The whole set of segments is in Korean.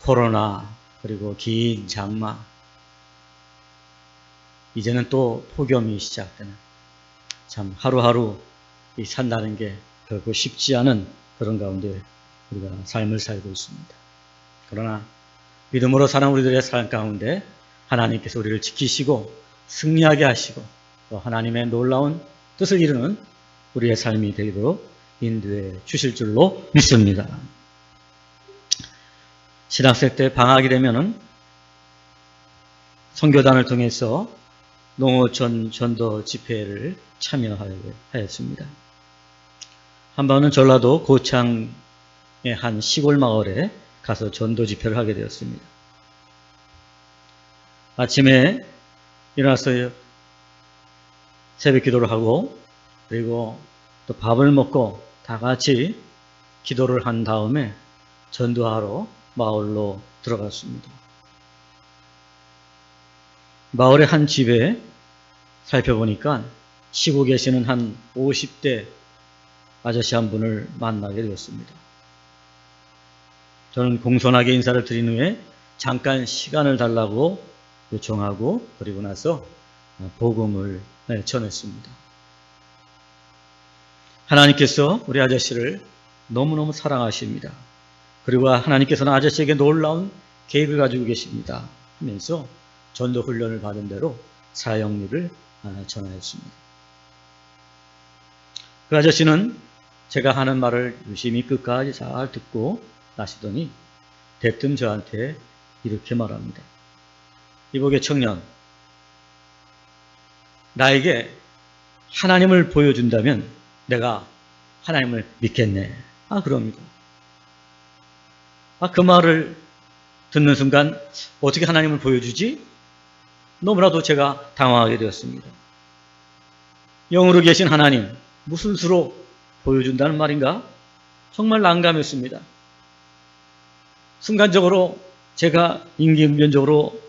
코로나, 그리고 긴 장마, 이제는 또 폭염이 시작되는, 참 하루하루 산다는 게 결코 쉽지 않은 그런 가운데 우리가 삶을 살고 있습니다. 그러나 믿음으로 사는 우리들의 삶 가운데 하나님께서 우리를 지키시고 승리하게 하시고 또 하나님의 놀라운 뜻을 이루는 우리의 삶이 되도록 인도해 주실 줄로 믿습니다. 신학생 때 방학이 되면은 선교단을 통해서 농어촌 전도 집회를 참여하였습니다. 한 번은 전라도 고창의 한 시골 마을에 가서 전도 집회를 하게 되었습니다. 아침에 일어나서 새벽 기도를 하고 그리고 또 밥을 먹고 다 같이 기도를 한 다음에 전도하러 마을로 들어갔습니다. 마을의 한 집에 살펴보니까 쉬고 계시는 한 50대 아저씨 한 분을 만나게 되었습니다. 저는 공손하게 인사를 드린 후에 잠깐 시간을 달라고 요청하고 그리고 나서 복음을 전했습니다. 하나님께서 우리 아저씨를 너무너무 사랑하십니다. 그리고 하나님께서는 아저씨에게 놀라운 계획을 가지고 계십니다 하면서 전도 훈련을 받은 대로 사역일을 전하였습니다. 그 아저씨는 제가 하는 말을 유심히 끝까지 잘 듣고 나시더니 대뜸 저한테 이렇게 말합니다. 이복의 청년, 나에게 하나님을 보여준다면 내가 하나님을 믿겠네. 그럽니다. 그 말을 듣는 순간 어떻게 하나님을 보여주지? 너무나도 제가 당황하게 되었습니다. 영으로 계신 하나님, 무슨 수로 보여준다는 말인가? 정말 난감했습니다. 순간적으로 제가 임기응변적으로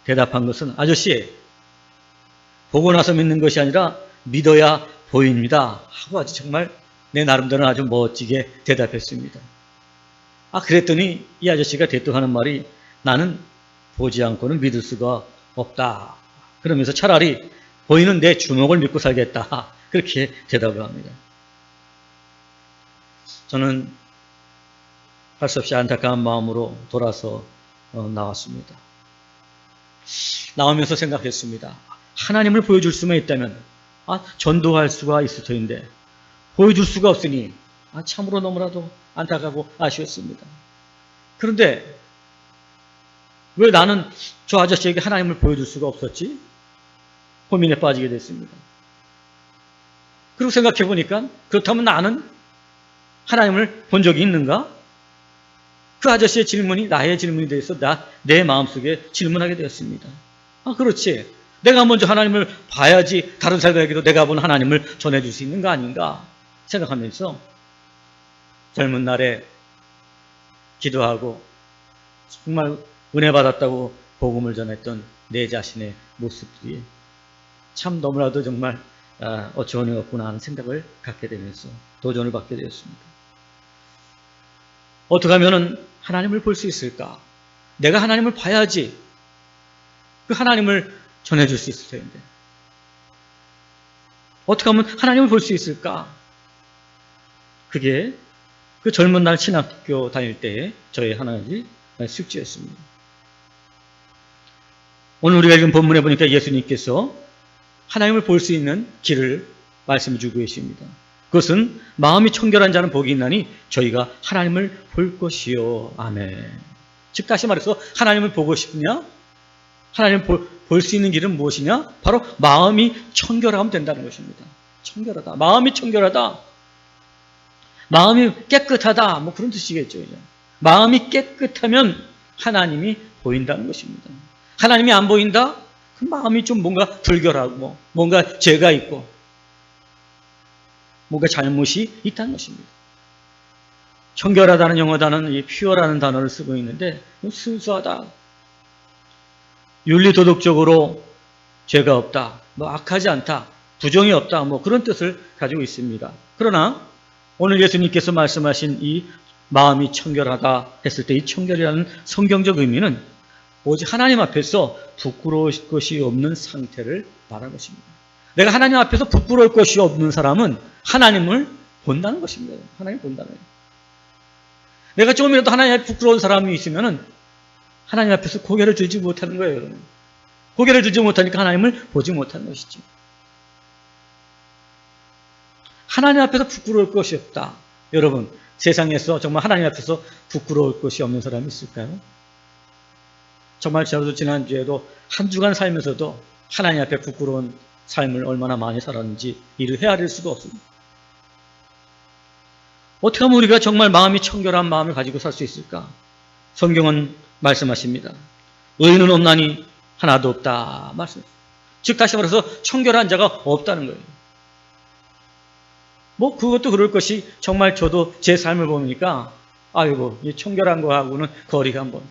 대답한 것은 아저씨, 보고 나서 믿는 것이 아니라 믿어야 보입니다 하고 아주 정말 내 나름대로 아주 멋지게 대답했습니다. 그랬더니 이 아저씨가 대뜸하는 말이 나는 보지 않고는 믿을 수가 없다. 그러면서 차라리 보이는 내 주먹을 믿고 살겠다. 그렇게 대답을 합니다. 저는 할 수 없이 안타까운 마음으로 돌아서 나왔습니다. 나오면서 생각했습니다. 하나님을 보여줄 수만 있다면 전도할 수가 있을 터인데 보여줄 수가 없으니 참으로 너무나도 안타깝고 아쉬웠습니다. 그런데 왜 나는 저 아저씨에게 하나님을 보여줄 수가 없었지? 고민에 빠지게 됐습니다. 그리고 생각해 보니까 그렇다면 나는 하나님을 본 적이 있는가? 그 아저씨의 질문이 나의 질문이 되어서 내 마음속에 질문하게 되었습니다. 그렇지. 내가 먼저 하나님을 봐야지 다른 사람에게도 내가 본 하나님을 전해줄 수 있는 거 아닌가 생각하면서 젊은 날에 기도하고 정말 은혜 받았다고 복음을 전했던 내 자신의 모습들이 참 너무나도 정말 어처구니 없구나 하는 생각을 갖게 되면서 도전을 받게 되었습니다. 어떻게 하면 하나님을 볼 수 있을까? 내가 하나님을 봐야지 그 하나님을 전해줄 수 있을 텐데 어떻게 하면 하나님을 볼 수 있을까? 그게 그 젊은 날 신학교 다닐 때의 저의 하나의 숙제였습니다. 오늘 우리가 읽은 본문에 보니까 예수님께서 하나님을 볼 수 있는 길을 말씀해 주고 계십니다. 그것은 마음이 청결한 자는 복이 있나니 저희가 하나님을 볼 것이요. 아멘. 즉 다시 말해서 하나님을 보고 싶으냐? 하나님을 볼 수 있는 길은 무엇이냐? 바로 마음이 청결하면 된다는 것입니다. 청결하다. 마음이 청결하다. 마음이 깨끗하다. 그런 뜻이겠죠. 이제. 마음이 깨끗하면 하나님이 보인다는 것입니다. 하나님이 안 보인다? 그 마음이 좀 뭔가 불결하고 뭔가 죄가 있고 뭔가 잘못이 있다는 것입니다. 청결하다는 영어 단어는 이 퓨어라는 단어를 쓰고 있는데 순수하다. 윤리도덕적으로 죄가 없다. 악하지 않다. 부정이 없다. 그런 뜻을 가지고 있습니다. 그러나 오늘 예수님께서 말씀하신 이 마음이 청결하다 했을 때 이 청결이라는 성경적 의미는 오직 하나님 앞에서 부끄러울 것이 없는 상태를 말하는 것입니다. 내가 하나님 앞에서 부끄러울 것이 없는 사람은 하나님을 본다는 것입니다. 하나님 본다는 거예요. 내가 조금이라도 하나님 앞에 부끄러운 사람이 있으면 하나님 앞에서 고개를 들지 못하는 거예요. 여러분. 고개를 들지 못하니까 하나님을 보지 못하는 것이죠. 하나님 앞에서 부끄러울 것이 없다. 여러분, 세상에서 정말 하나님 앞에서 부끄러울 것이 없는 사람이 있을까요? 정말 저도 지난주에도 한 주간 살면서도 하나님 앞에 부끄러운 삶을 얼마나 많이 살았는지 이를 헤아릴 수가 없습니다. 어떻게 하면 우리가 정말 마음이 청결한 마음을 가지고 살 수 있을까? 성경은 말씀하십니다. 의인은 없나니 하나도 없다. 즉 다시 말해서 청결한 자가 없다는 거예요. 뭐 그것도 그럴 것이 정말 저도 제 삶을 보니까 아이고 이 청결한 거하고는 거리가 한번.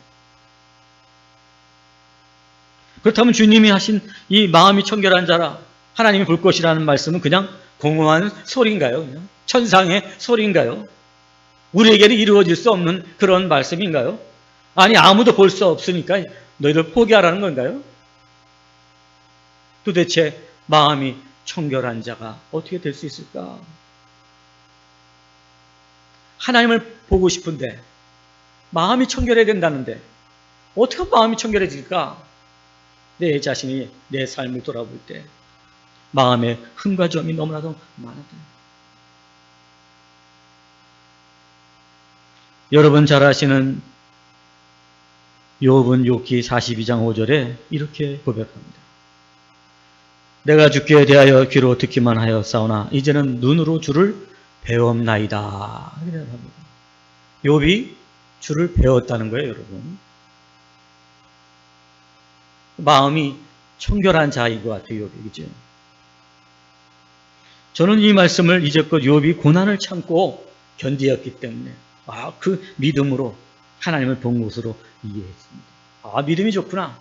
그렇다면 주님이 하신 이 마음이 청결한 자라 하나님이 볼 것이라는 말씀은 그냥 공허한 소리인가요? 그냥 천상의 소리인가요? 우리에게는 이루어질 수 없는 그런 말씀인가요? 아니 아무도 볼 수 없으니까 너희들 포기하라는 건가요? 도대체 마음이 청결한 자가 어떻게 될 수 있을까? 하나님을 보고 싶은데 마음이 청결해야 된다는데 어떻게 마음이 청결해질까? 내 자신이 내 삶을 돌아볼 때 마음에 흠과 점이 너무나도 많았다. 여러분 잘 아시는 욥은 욥기 42장 5절에 이렇게 고백합니다. 내가 주께 대하여 귀로 듣기만 하였사오나 이제는 눈으로 주를 배웠나이다. 욥이 주를 배웠다는 거예요, 여러분. 마음이 청결한 자인 것 같아요, 욥이. 그죠? 저는 이 말씀을 이제껏 욥이 고난을 참고 견디었기 때문에 그 믿음으로 하나님을 본 것으로 이해했습니다. 믿음이 좋구나.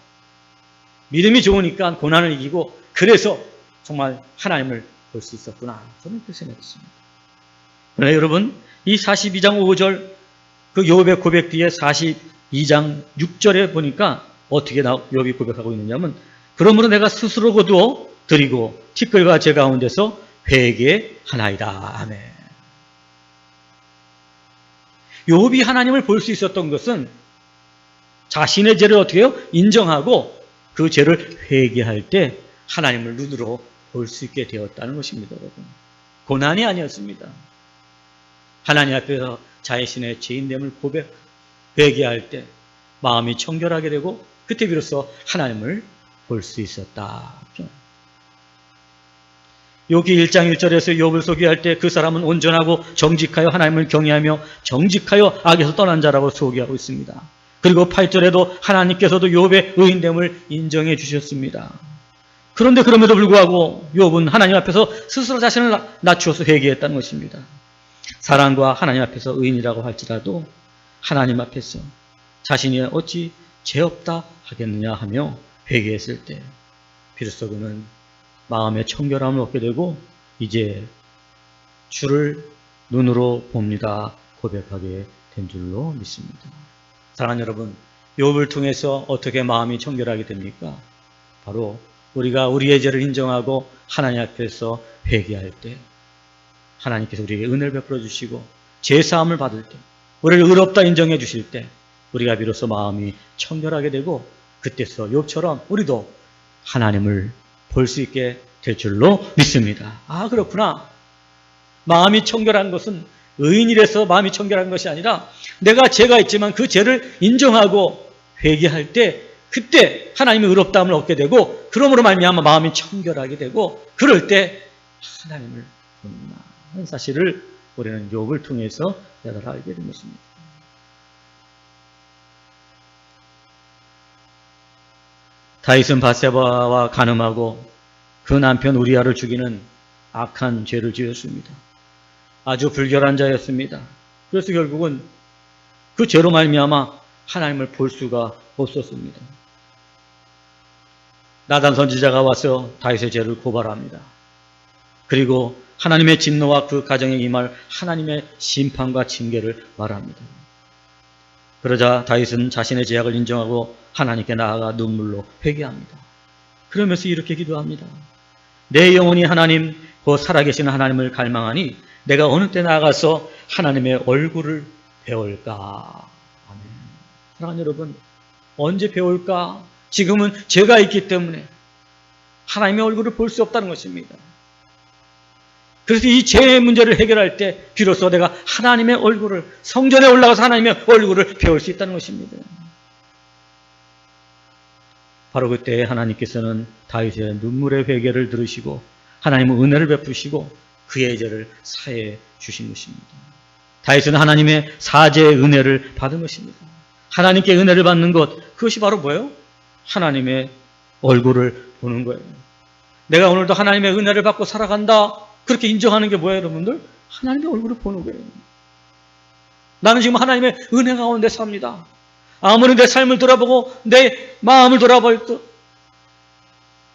믿음이 좋으니까 고난을 이기고 그래서 정말 하나님을 볼 수 있었구나. 저는 그렇게 생각했습니다. 그러나 여러분 이 42장 5절 그 욥의 고백 뒤에 42장 6절에 보니까 어떻게 욥이 고백하고 있느냐면 그러므로 내가 스스로 거두어 드리고 티끌과 제 가운데서 회개하나이다. 아멘. 욥이 하나님을 볼 수 있었던 것은 자신의 죄를 어떻게 해요? 인정하고 그 죄를 회개할 때 하나님을 눈으로 볼 수 있게 되었다는 것입니다. 여러분. 고난이 아니었습니다. 하나님 앞에서 자신의 죄인됨을 회개할 때 마음이 청결하게 되고 그때 비로소 하나님을 볼 수 있었다. 여기 1장 1절에서 욥을 소개할 때 그 사람은 온전하고 정직하여 하나님을 경외하며 정직하여 악에서 떠난 자라고 소개하고 있습니다. 그리고 8절에도 하나님께서도 욥의 의인됨을 인정해 주셨습니다. 그런데 그럼에도 불구하고 욥은 하나님 앞에서 스스로 자신을 낮추어서 회개했다는 것입니다. 사랑과 하나님 앞에서 의인이라고 할지라도 하나님 앞에서 자신이 어찌 죄 없다 하겠느냐 하며 회개했을 때 비로소 그는 마음의 청결함을 얻게 되고 이제 주를 눈으로 봅니다 고백하게 된 줄로 믿습니다. 사랑하는 여러분, 욥을 통해서 어떻게 마음이 청결하게 됩니까? 바로 우리가 우리의 죄를 인정하고 하나님 앞에서 회개할 때 하나님께서 우리에게 은혜를 베풀어 주시고 죄사함을 받을 때 우리를 의롭다 인정해 주실 때 우리가 비로소 마음이 청결하게 되고 그때서 욥처럼 우리도 하나님을 볼 수 있게 될 줄로 믿습니다. 그렇구나. 마음이 청결한 것은 의인이라서 마음이 청결한 것이 아니라 내가 죄가 있지만 그 죄를 인정하고 회개할 때 그때 하나님의 의롭다함을 얻게 되고 그러므로 말미암아 마음이 청결하게 되고 그럴 때 하나님을 보는구나 하는 사실을 우리는 욥을 통해서 알게 된 것입니다. 다윗은 밧세바와 간음하고 그 남편 우리아를 죽이는 악한 죄를 지었습니다. 아주 불결한 자였습니다. 그래서 결국은 그 죄로 말미암아 하나님을 볼 수가 없었습니다. 나단 선지자가 와서 다윗의 죄를 고발합니다. 그리고 하나님의 진노와 그 가정에 임할 하나님의 심판과 징계를 말합니다. 그러자 다윗은 자신의 죄악을 인정하고 하나님께 나아가 눈물로 회개합니다. 그러면서 이렇게 기도합니다. 내 영혼이 하나님, 그 살아계신 하나님을 갈망하니 내가 어느 때 나아가서 하나님의 얼굴을 배울까? 아멘. 사랑하는 여러분, 언제 배울까? 지금은 죄가 있기 때문에 하나님의 얼굴을 볼 수 없다는 것입니다. 그래서 이 죄의 문제를 해결할 때 비로소 내가 하나님의 얼굴을, 성전에 올라가서 하나님의 얼굴을 배울 수 있다는 것입니다. 바로 그때 하나님께서는 다윗의 눈물의 회개를 들으시고 하나님은 은혜를 베푸시고 그의 죄를 사해 주신 것입니다. 다윗은 하나님의 사죄의 은혜를 받은 것입니다. 하나님께 은혜를 받는 것, 그것이 바로 뭐예요? 하나님의 얼굴을 보는 거예요. 내가 오늘도 하나님의 은혜를 받고 살아간다, 그렇게 인정하는 게 뭐예요, 여러분들? 하나님의 얼굴을 보는 거예요. 나는 지금 하나님의 은혜 가운데 삽니다. 아무리 내 삶을 돌아보고 내 마음을 돌아볼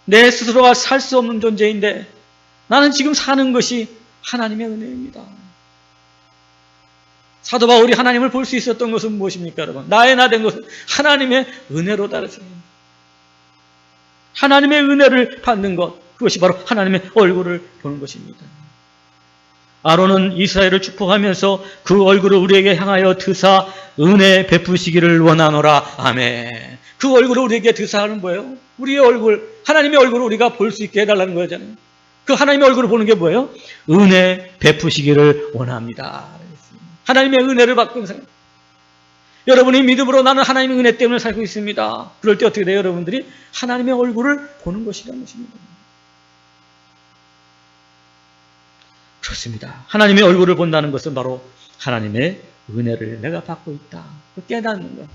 내 스스로가 살 수 없는 존재인데 나는 지금 사는 것이 하나님의 은혜입니다. 사도 바울이 하나님을 볼 수 있었던 것은 무엇입니까, 여러분? 나의 나 된 것은 하나님의 은혜로다. 하나님의 은혜를 받는 것, 그것이 바로 하나님의 얼굴을 보는 것입니다. 아론은 이스라엘을 축복하면서 그 얼굴을 우리에게 향하여 드사 은혜 베푸시기를 원하노라. 아멘. 그 얼굴을 우리에게 드사하는 뭐예요? 우리의 얼굴, 하나님의 얼굴을 우리가 볼 수 있게 해달라는 거잖아요. 그 하나님의 얼굴을 보는 게 뭐예요? 은혜 베푸시기를 원합니다. 하나님의 은혜를 받고 살아요. 여러분이 믿음으로 나는 하나님의 은혜 때문에 살고 있습니다. 그럴 때 어떻게 돼요? 여러분들이 하나님의 얼굴을 보는 것이라는 것입니다. 그렇습니다. 하나님의 얼굴을 본다는 것은 바로 하나님의 은혜를 내가 받고 있다, 깨닫는 것.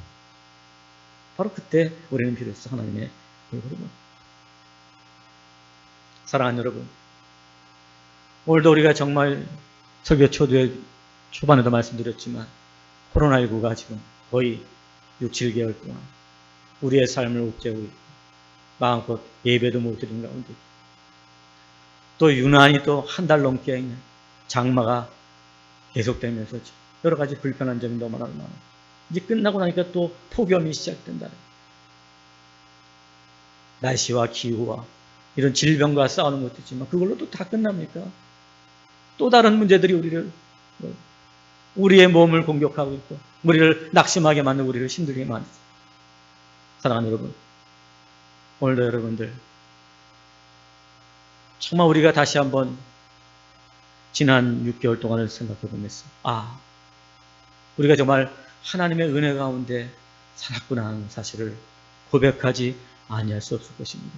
바로 그때 우리는 비로소 하나님의 얼굴을 봅니다. 사랑하는 여러분, 오늘도 우리가 정말 설교 초반에도 말씀드렸지만 코로나19가 지금 거의 6, 7개월 동안 우리의 삶을 옥죄고 있고 마음껏 예배도 못 드린 가운데 또 유난히 또 한 달 넘게 장마가 계속되면서 여러 가지 불편한 점이 너무나 많아요. 이제 끝나고 나니까 또 폭염이 시작된다. 날씨와 기후와 이런 질병과 싸우는 것도 있지만 그걸로 또 다 끝납니까? 또 다른 문제들이 우리의 몸을 공격하고 있고 우리를 낙심하게 만들고 우리를 힘들게 만들죠. 사랑하는 여러분, 오늘도 여러분들 정말 우리가 다시 한번 지난 6개월 동안을 생각해 보면서 우리가 정말 하나님의 은혜 가운데 살았구나 하는 사실을 고백하지 아니할 수 없을 것입니다.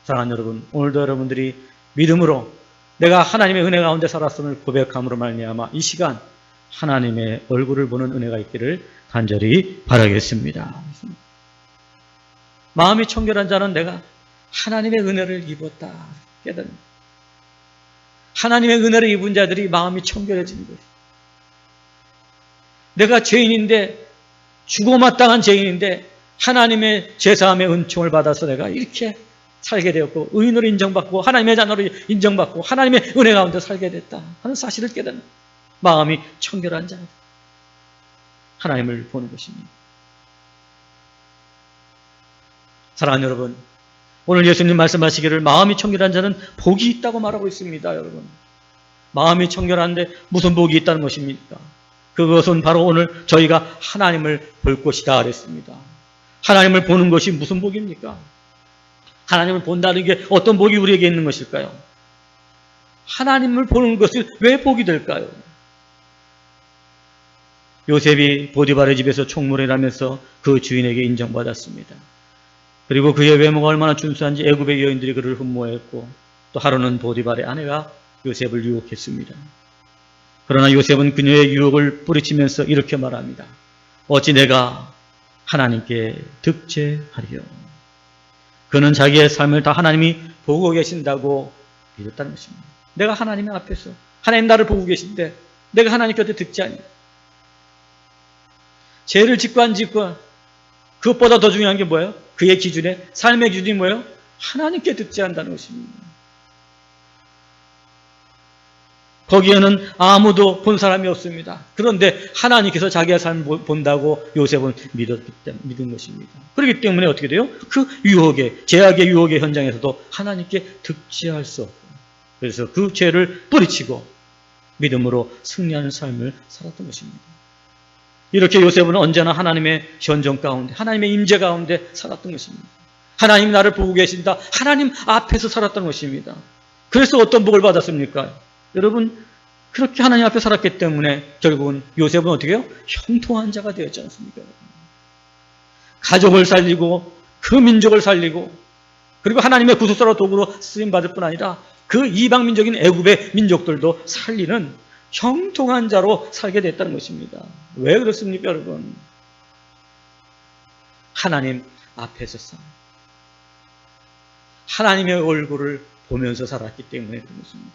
사랑하는 여러분, 오늘도 여러분들이 믿음으로 내가 하나님의 은혜 가운데 살았음을 고백함으로 말미암아 이 시간 하나님의 얼굴을 보는 은혜가 있기를 간절히 바라겠습니다. 마음이 청결한 자는 내가 하나님의 은혜를 입었다 깨닫는, 하나님의 은혜를 입은 자들이 마음이 청결해지는 거예요. 내가 죄인인데, 죽어마땅한 죄인인데 하나님의 제사함의 은총을 받아서 내가 이렇게 살게 되었고 의인으로 인정받고 하나님의 자녀로 인정받고 하나님의 은혜 가운데 살게 됐다 하는 사실을 깨닫는 마음이 청결한 자다, 하나님을 보는 것입니다. 사랑하는 여러분, 오늘 예수님 말씀하시기를 마음이 청결한 자는 복이 있다고 말하고 있습니다. 여러분, 마음이 청결한데 무슨 복이 있다는 것입니까? 그것은 바로 오늘 저희가 하나님을 볼 것이다 그랬습니다. 하나님을 보는 것이 무슨 복입니까? 하나님을 본다는 게 어떤 복이 우리에게 있는 것일까요? 하나님을 보는 것이 왜 복이 될까요? 요셉이 보디발의 집에서 총무를 하면서 그 주인에게 인정받았습니다. 그리고 그의 외모가 얼마나 준수한지 애굽의 여인들이 그를 흠모했고 또 하루는 보디발의 아내가 요셉을 유혹했습니다. 그러나 요셉은 그녀의 유혹을 뿌리치면서 이렇게 말합니다. 어찌 내가 하나님께 득죄하리요. 그는 자기의 삶을 다 하나님이 보고 계신다고 믿었다는 것입니다. 내가 하나님 앞에서 하나님 나를 보고 계신데 내가 하나님 곁에 득죄하니, 죄를 짓고 안 짓고 그것보다 더 중요한 게 뭐예요? 그의 기준에, 삶의 기준이 뭐예요? 하나님께 득죄한다는 것입니다. 거기에는 아무도 본 사람이 없습니다. 그런데 하나님께서 자기의 삶을 본다고 요셉은 믿은 것입니다. 그렇기 때문에 어떻게 돼요? 그 유혹의, 제약의 유혹의 현장에서도 하나님께 득지할 수 없고, 그래서 그 죄를 뿌리치고 믿음으로 승리하는 삶을 살았던 것입니다. 이렇게 요셉은 언제나 하나님의 현정 가운데, 하나님의 임재 가운데 살았던 것입니다. 하나님 나를 보고 계신다. 하나님 앞에서 살았던 것입니다. 그래서 어떤 복을 받았습니까? 여러분, 그렇게 하나님 앞에 살았기 때문에 결국은 요셉은 어떻게 해요? 형통한 자가 되었지 않습니까? 가족을 살리고 그 민족을 살리고, 그리고 하나님의 구속사로 도구로 쓰임받을 뿐 아니라 그 이방민족인 애굽의 민족들도 살리는 형통한 자로 살게 됐다는 것입니다. 왜 그렇습니까, 여러분? 하나님 앞에서 하나님의 얼굴을 보면서 살았기 때문에 그런 것입니다.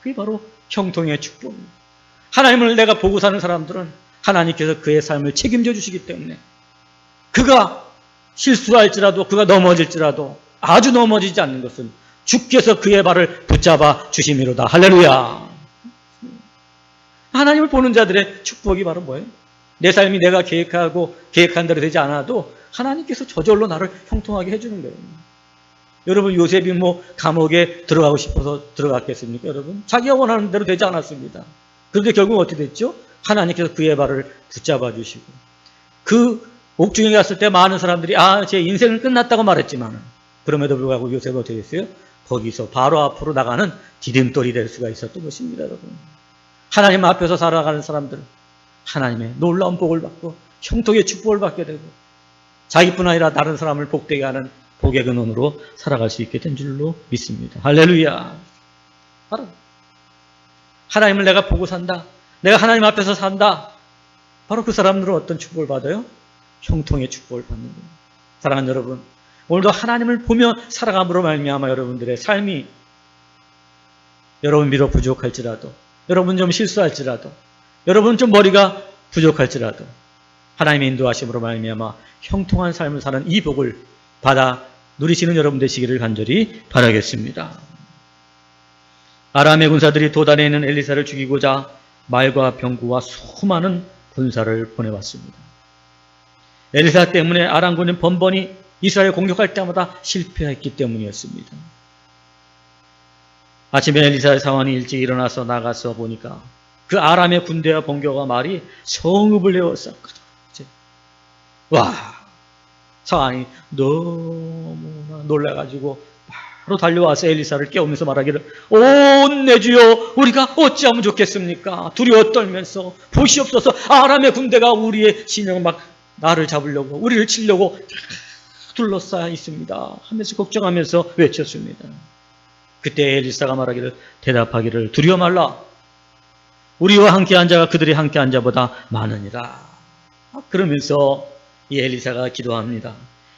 그게 바로 형통의 축복입니다. 하나님을 내가 보고 사는 사람들은 하나님께서 그의 삶을 책임져 주시기 때문에, 그가 실수할지라도, 그가 넘어질지라도 아주 넘어지지 않는 것은 주께서 그의 발을 붙잡아 주심이로다. 할렐루야. 하나님을 보는 자들의 축복이 바로 뭐예요? 내 삶이 내가 계획한 대로 되지 않아도 하나님께서 저절로 나를 형통하게 해주는 거예요. 여러분, 요셉이 감옥에 들어가고 싶어서 들어갔겠습니까, 여러분? 자기가 원하는 대로 되지 않았습니다. 그런데 결국 어떻게 됐죠? 하나님께서 그의 발을 붙잡아 주시고, 그 옥중에 갔을 때 많은 사람들이 제 인생은 끝났다고 말했지만, 그럼에도 불구하고 요셉은 어떻게 됐어요? 거기서 바로 앞으로 나가는 디딤돌이 될 수가 있었던 것입니다, 여러분. 하나님 앞에서 살아가는 사람들은 하나님의 놀라운 복을 받고 형통의 축복을 받게 되고, 자기뿐 아니라 다른 사람을 복되게 하는 복의 근원으로 살아갈 수 있게 된 줄로 믿습니다. 할렐루야. 바로 하나님을 내가 보고 산다, 내가 하나님 앞에서 산다, 바로 그 사람들은 어떤 축복을 받아요? 형통의 축복을 받는 거예요. 사랑하는 여러분, 오늘도 하나님을 보며 살아감으로 말미암아 여러분들의 삶이, 여러분 비록 부족할지라도, 여러분 좀 실수할지라도, 여러분 좀 머리가 부족할지라도 하나님의 인도하심으로 말미암아 형통한 삶을 사는 이 복을 받아 누리시는 여러분 되시기를 간절히 바라겠습니다. 아람의 군사들이 도단에 있는 엘리사를 죽이고자 말과 병구와 수많은 군사를 보내왔습니다. 엘리사 때문에 아람군은 번번이 이스라엘 공격할 때마다 실패했기 때문이었습니다. 아침에 엘리사의 사원이 일찍 일어나서 나가서 보니까 그 아람의 군대와 번개와 말이 성읍을 내었었거든. 와, 사원이 너무나 놀라가지고 바로 달려와서 엘리사를 깨우면서 말하기를, 온 내 주여, 우리가 어찌하면 좋겠습니까? 두려워 떨면서, 보시옵소서, 아람의 군대가 우리의 진영을 막 나를 잡으려고, 우리를 치려고 둘러싸여 있습니다 하면서 걱정하면서 외쳤습니다. 그때 엘리사가 말하기를, 대답하기를, 두려워 말라. 우리와 함께한 자가 그들이 함께한 자보다 많으니라. 그러면서 이 엘리사가 기도합니다.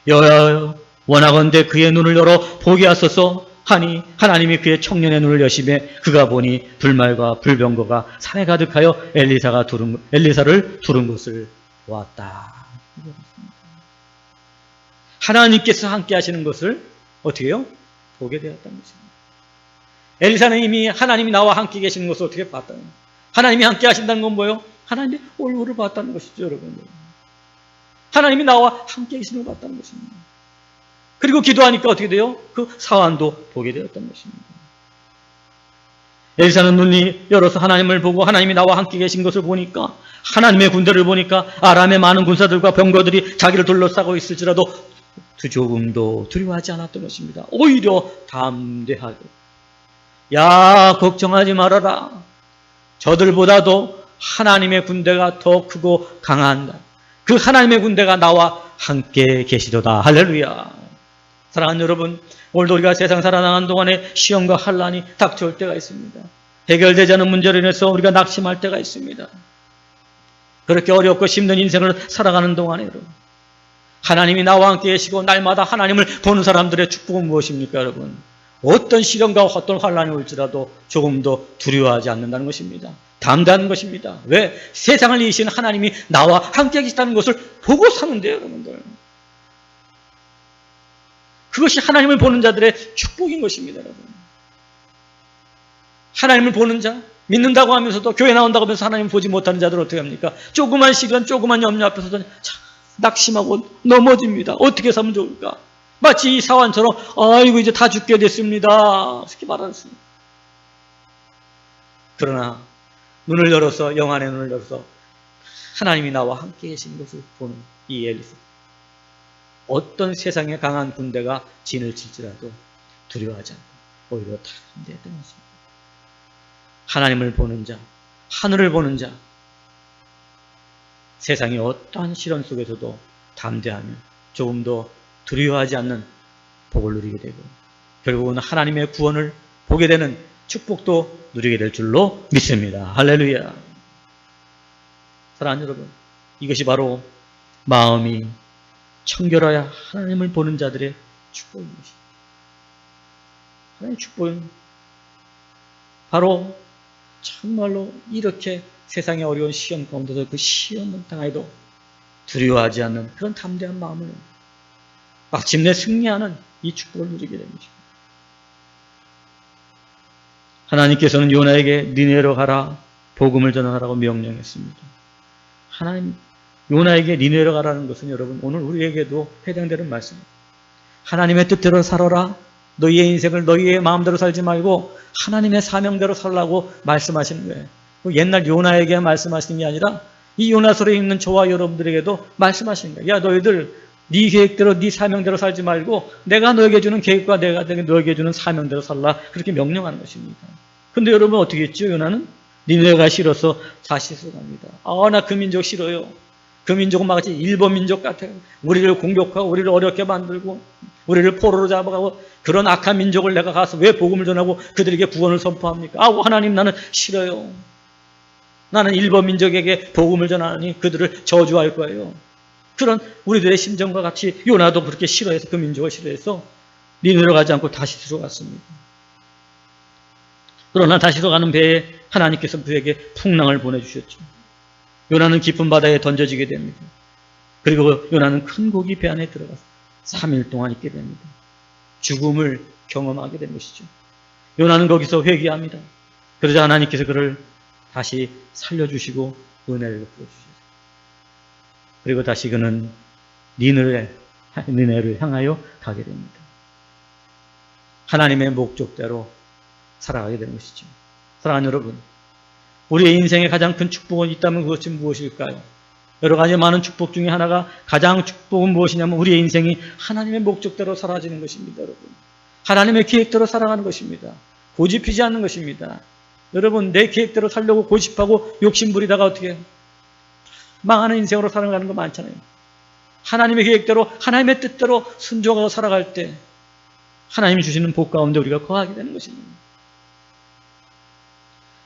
여호와여, 원하건대 그의 눈을 열어 보게 하소서 하니 하나님이 그의 청년의 눈을 여시매 그가 보니 불말과 불병거가 산에 가득하여 엘리사를 두른 것을 보았다. 하나님께서 함께 하시는 것을 어떻게 해요? 보게 되었다는 것입니다. 엘리사는 이미 하나님이 나와 함께 계시는 것을 어떻게 봤다는 거예요? 하나님이 함께 하신다는 건 뭐예요? 하나님의 얼굴을 봤다는 것이죠, 여러분. 하나님이 나와 함께 계시는 걸 봤다는 것입니다. 그리고 기도하니까 어떻게 돼요? 그 사환도 보게 되었다는 것입니다. 엘리사는 눈이 열어서 하나님을 보고 하나님이 나와 함께 계신 것을 보니까, 하나님의 군대를 보니까 아람의 많은 군사들과 병거들이 자기를 둘러싸고 있을지라도 조금도 두려워하지 않았던 것입니다. 오히려 담대하게, 야, 걱정하지 말아라. 저들보다도 하나님의 군대가 더 크고 강한다. 그 하나님의 군대가 나와 함께 계시도다. 할렐루야. 사랑하는 여러분, 오늘도 우리가 세상 살아나가는 동안에 시험과 환난이 닥쳐올 때가 있습니다. 해결되지 않은 문제로 인해서 우리가 낙심할 때가 있습니다. 그렇게 어렵고 힘든 인생을 살아가는 동안에 여러분, 하나님이 나와 함께 계시고 날마다 하나님을 보는 사람들의 축복은 무엇입니까, 여러분? 어떤 시련과 어떤 환난이 올지라도 조금도 두려워하지 않는다는 것입니다. 담대한 것입니다. 왜? 세상을 이기신 하나님이 나와 함께 계시다는 것을 보고 사는데요, 여러분들. 그것이 하나님을 보는 자들의 축복인 것입니다, 여러분. 하나님을 보는 자, 믿는다고 하면서도 교회 나온다고 하면서 하나님을 보지 못하는 자들 어떻게 합니까? 조그만 시간, 조그만 염려 앞에서도 낙심하고 넘어집니다. 어떻게 살면 좋을까? 마치 이 사환처럼 아이고 이제 다 죽게 됐습니다. 이렇게 말하습니다. 그러나 눈을 열어서 영안의 눈을 열어서 하나님이 나와 함께 계신 것을 보는 이 엘리사. 어떤 세상의 강한 군대가 진을 칠지라도 두려워하지 않고 오히려 담대했던 것입니다. 하나님을 보는 자, 하늘을 보는 자, 세상의 어떠한 시련 속에서도 담대하며 조금 더 두려워하지 않는 복을 누리게 되고 결국은 하나님의 구원을 보게 되는 축복도 누리게 될 줄로 믿습니다. 할렐루야. 사랑하는 여러분, 이것이 바로 마음이 청결하여 하나님을 보는 자들의 축복인 것입니다. 하나님의 축복은 바로 정말로 이렇게 세상의 어려운 시험 가운데서 그 시험을 당해도 두려워하지 않는 그런 담대한 마음을 마침내 승리하는 이 축복을 누리게 되는 것입니다. 하나님께서는 요나에게 니네로 가라 복음을 전하라고 명령했습니다. 하나님 요나에게 니네로 가라는 것은 여러분 오늘 우리에게도 해당되는 말씀입니다. 하나님의 뜻대로 살아라. 너희의 인생을 너희의 마음대로 살지 말고 하나님의 사명대로 살라고 말씀하시는 거예요. 옛날 요나에게 말씀하시는 게 아니라 이 요나서를 읽는 저와 여러분들에게도 말씀하시는 거예요. 야 너희들 네 계획대로 네 사명대로 살지 말고 내가 너에게 주는 계획과 내가 너에게 주는 사명대로 살라 그렇게 명령하는 것입니다. 근데 여러분 어떻게 했죠? 요나는 니네가 싫어서 자시스로 갑니다. 나 그 민족 싫어요. 그 민족은 마치 일본 민족 같아요. 우리를 공격하고 우리를 어렵게 만들고 우리를 포로로 잡아가고 그런 악한 민족을 내가 가서 왜 복음을 전하고 그들에게 구원을 선포합니까? 하나님 나는 싫어요. 나는 일본 민족에게 복음을 전하니 그들을 저주할 거예요. 그런 우리들의 심정과 같이 요나도 그렇게 싫어해서 그 민족을 싫어해서 니느웨로 가지 않고 다시스로 갔습니다. 그러나 다시스로 가는 배에 하나님께서 그에게 풍랑을 보내주셨죠. 요나는 깊은 바다에 던져지게 됩니다. 그리고 요나는 큰 고기 배 안에 들어가서 3일 동안 있게 됩니다. 죽음을 경험하게 된 것이죠. 요나는 거기서 회개합니다. 그러자 하나님께서 그를 다시 살려주시고 은혜를 베풀어주셨어요. 그리고 다시 그는 니느웨를 향하여 가게 됩니다. 하나님의 목적대로 살아가게 되는 것이죠. 사랑하는 여러분, 우리의 인생에 가장 큰 축복은 있다면 그것이 무엇일까요? 여러 가지 많은 축복 중에 하나가 가장 축복은 무엇이냐면 우리의 인생이 하나님의 목적대로 사라지는 것입니다. 여러분, 하나님의 계획대로 살아가는 것입니다. 고집피지 않는 것입니다. 여러분, 내 계획대로 살려고 고집하고 욕심부리다가 어떻게 해요? 망하는 인생으로 살아가는 거 많잖아요. 하나님의 계획대로 하나님의 뜻대로 순종하고 살아갈 때 하나님이 주시는 복 가운데 우리가 거하게 되는 것입니다.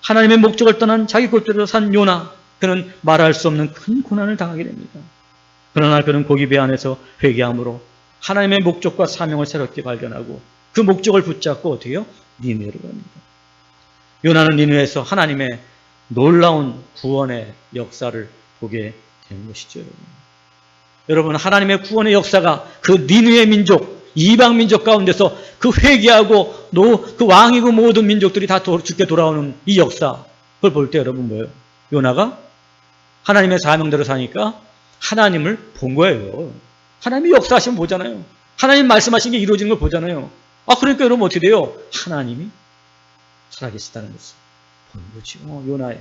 하나님의 목적을 떠난 자기 것대로 산 요나, 그는 말할 수 없는 큰 고난을 당하게 됩니다. 그러나 그는 고기배 안에서 회개함으로 하나님의 목적과 사명을 새롭게 발견하고 그 목적을 붙잡고 어떻게 해요? 니느웨로 갑니다. 요나는 니느웨에서 하나님의 놀라운 구원의 역사를 보게 되는 것이죠. 여러분, 하나님의 구원의 역사가 그 니느웨 민족, 이방 민족 가운데서 그 회개하고 그 왕이고 모든 민족들이 다 죽게 돌아오는 이 역사, 그걸 볼 때 여러분 뭐예요? 요나가 하나님의 사명대로 사니까 하나님을 본 거예요. 하나님이 역사하시면 보잖아요. 하나님 말씀하신 게 이루어지는 걸 보잖아요. 그러니까 여러분 어떻게 돼요? 하나님이 살아계시다는 것을 보는 거죠. 요나의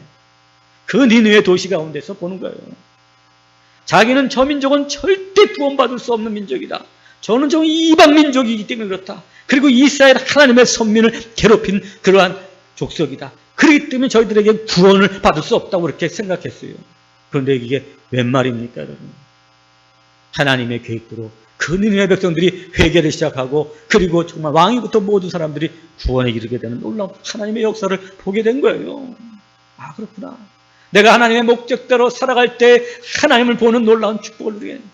그 니느웨 도시 가운데서 보는 거예요. 자기는 저 민족은 절대 구원받을 수 없는 민족이다. 저는 좀 이방 민족이기 때문에 그렇다. 그리고 이스라엘 하나님의 선민을 괴롭힌 그러한 족속이다. 그렇기 때문에 저희들에게 구원을 받을 수 없다고 그렇게 생각했어요. 그런데 이게 웬 말입니까, 여러분? 하나님의 계획대로 그 니느웨 백성들이 회개를 시작하고 그리고 정말 왕이부터 모든 사람들이 구원에 이르게 되는 놀라운 하나님의 역사를 보게 된 거예요. 그렇구나. 내가 하나님의 목적대로 살아갈 때 하나님을 보는 놀라운 축복을 누리게 됩니다.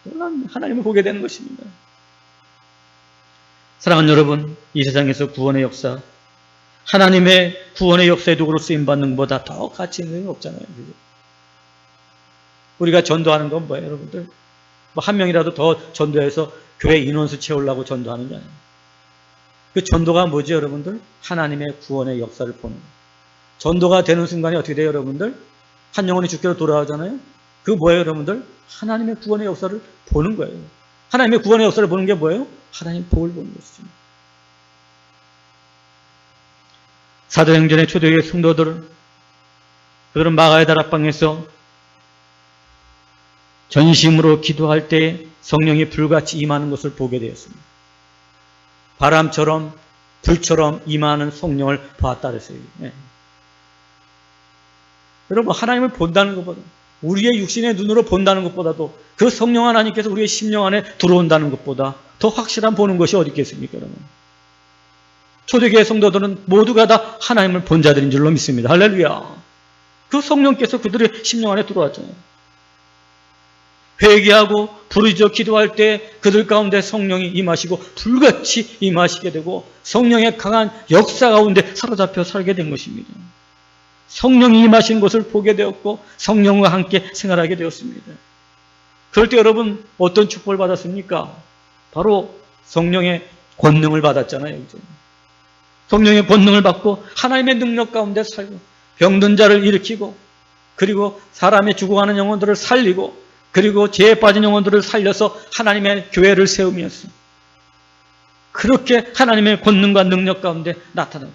놀라운 하나님을 보게 되는 것입니다. 사랑하는 여러분, 이 세상에서 구원의 역사, 하나님의 구원의 역사의 도구로 쓰임받는 것보다 더 가치 있는 게 없잖아요. 우리가 전도하는 건 뭐예요, 여러분들? 한 명이라도 더 전도해서 교회 인원수 채우려고 전도하는 게 아니에요. 그 전도가 뭐죠, 여러분들? 하나님의 구원의 역사를 보는 거예요. 전도가 되는 순간에 어떻게 돼요, 여러분들? 한 영혼이 주께로 돌아오잖아요. 그 뭐예요, 여러분들? 하나님의 구원의 역사를 보는 거예요. 하나님의 구원의 역사를 보는 게 뭐예요? 하나님의 복을 보는 것이죠. 사도행전의 초대교회 성도들은, 그들은 마가의 다락방에서 전심으로 기도할 때 성령이 불같이 임하는 것을 보게 되었습니다. 바람처럼 불처럼 임하는 성령을 보았다 그랬어요. 네. 여러분, 하나님을 본다는 것보다, 우리의 육신의 눈으로 본다는 것보다도 그 성령 하나님께서 우리의 심령 안에 들어온다는 것보다 더 확실한 보는 것이 어디 있겠습니까, 여러분? 초대교회 성도들은 모두가 다 하나님을 본 자들인 줄로 믿습니다. 할렐루야. 그 성령께서 그들의 심령 안에 들어왔잖아요. 회개하고 부르짖어 기도할 때 그들 가운데 성령이 임하시고 불같이 임하시게 되고 성령의 강한 역사 가운데 사로잡혀 살게 된 것입니다. 성령이 임하신 것을 보게 되었고 성령과 함께 생활하게 되었습니다. 그럴 때 여러분 어떤 축복을 받았습니까? 바로 성령의 권능을 받았잖아요. 이제. 성령의 권능을 받고 하나님의 능력 가운데 살고 병든 자를 일으키고 그리고 사람의 죽어가는 영혼들을 살리고 그리고 죄에 빠진 영혼들을 살려서 하나님의 교회를 세우면서 그렇게 하나님의 권능과 능력 가운데 나타나고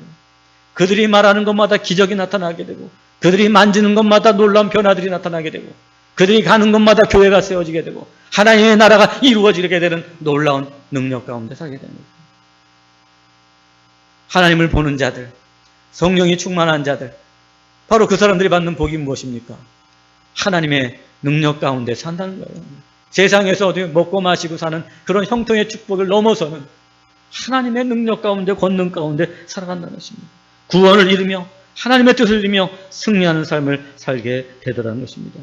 그들이 말하는 것마다 기적이 나타나게 되고 그들이 만지는 것마다 놀라운 변화들이 나타나게 되고 그들이 가는 곳마다 교회가 세워지게 되고 하나님의 나라가 이루어지게 되는 놀라운 능력 가운데 살게 됩니다. 하나님을 보는 자들, 성령이 충만한 자들, 바로 그 사람들이 받는 복이 무엇입니까? 하나님의 능력 가운데 산다는 거예요. 세상에서 어디 먹고 마시고 사는 그런 형통의 축복을 넘어서는 하나님의 능력 가운데 권능 가운데 살아간다는 것입니다. 구원을 이루며 하나님의 뜻을 이루며 승리하는 삶을 살게 되더라는 것입니다.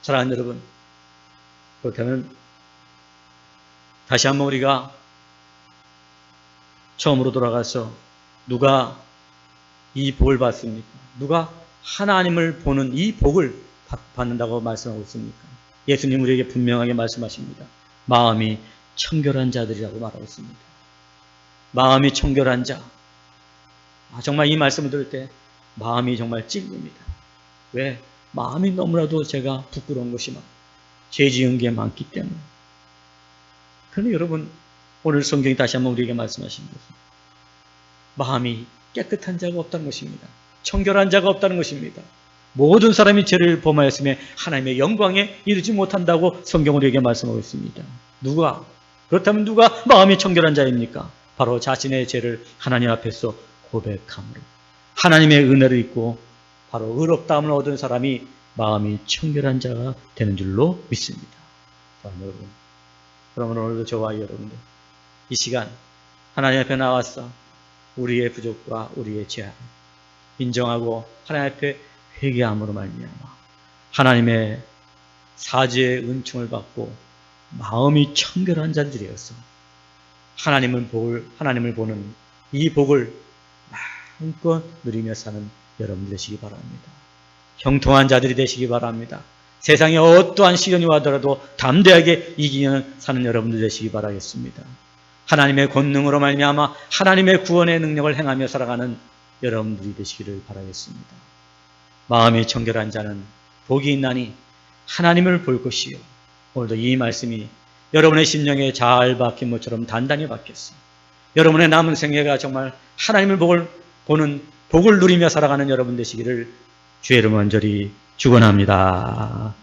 사랑하는 여러분, 그렇다면 다시 한번 우리가 처음으로 돌아가서 누가 이 복을 받습니까? 누가 하나님을 보는 이 복을 받는다고 말씀하고 있습니까? 예수님 우리에게 분명하게 말씀하십니다. 마음이 청결한 자들이라고 말하고 있습니다. 마음이 청결한 자. 정말 이 말씀을 들을 때 마음이 정말 찔립니다. 왜? 마음이 너무나도 제가 부끄러운 것이 많고 죄 지은 게 많기 때문에. 그런데 여러분 오늘 성경이 다시 한번 우리에게 말씀하신 것은 마음이 깨끗한 자가 없다는 것입니다. 청결한 자가 없다는 것입니다. 모든 사람이 죄를 범하였음에 하나님의 영광에 이르지 못한다고 성경은 우리에게 말씀하고 있습니다. 누가? 그렇다면 누가 마음이 청결한 자입니까? 바로 자신의 죄를 하나님 앞에서 고백함으로 하나님의 은혜를 입고 바로 의롭다함을 얻은 사람이 마음이 청결한 자가 되는 줄로 믿습니다. 여러분, 그러면 오늘도 저와 여러분들 이 시간 하나님 앞에 나와서 우리의 부족과 우리의 죄악을 인정하고 하나님 앞에 회개함으로 말미암아 하나님의 사죄의 은총을 받고 마음이 청결한 자들이어서 하나님을 보는 이 복을 마음껏 누리며 사는 여러분 되시기 바랍니다. 형통한 자들이 되시기 바랍니다. 세상에 어떠한 시련이 와더라도 담대하게 이기는 사는 여러분들 되시기 바라겠습니다. 하나님의 권능으로 말미암아 하나님의 구원의 능력을 행하며 살아가는 여러분들이 되시기를 바라겠습니다. 마음이 청결한 자는 복이 있나니 하나님을 볼 것이요. 오늘도 이 말씀이 여러분의 심령에 잘 박힌 것처럼 단단히 박혔습니다. 여러분의 남은 생애가 정말 하나님을 보는 복을 누리며 살아가는 여러분 되시기를 주의 이름으로 간절히 축원합니다.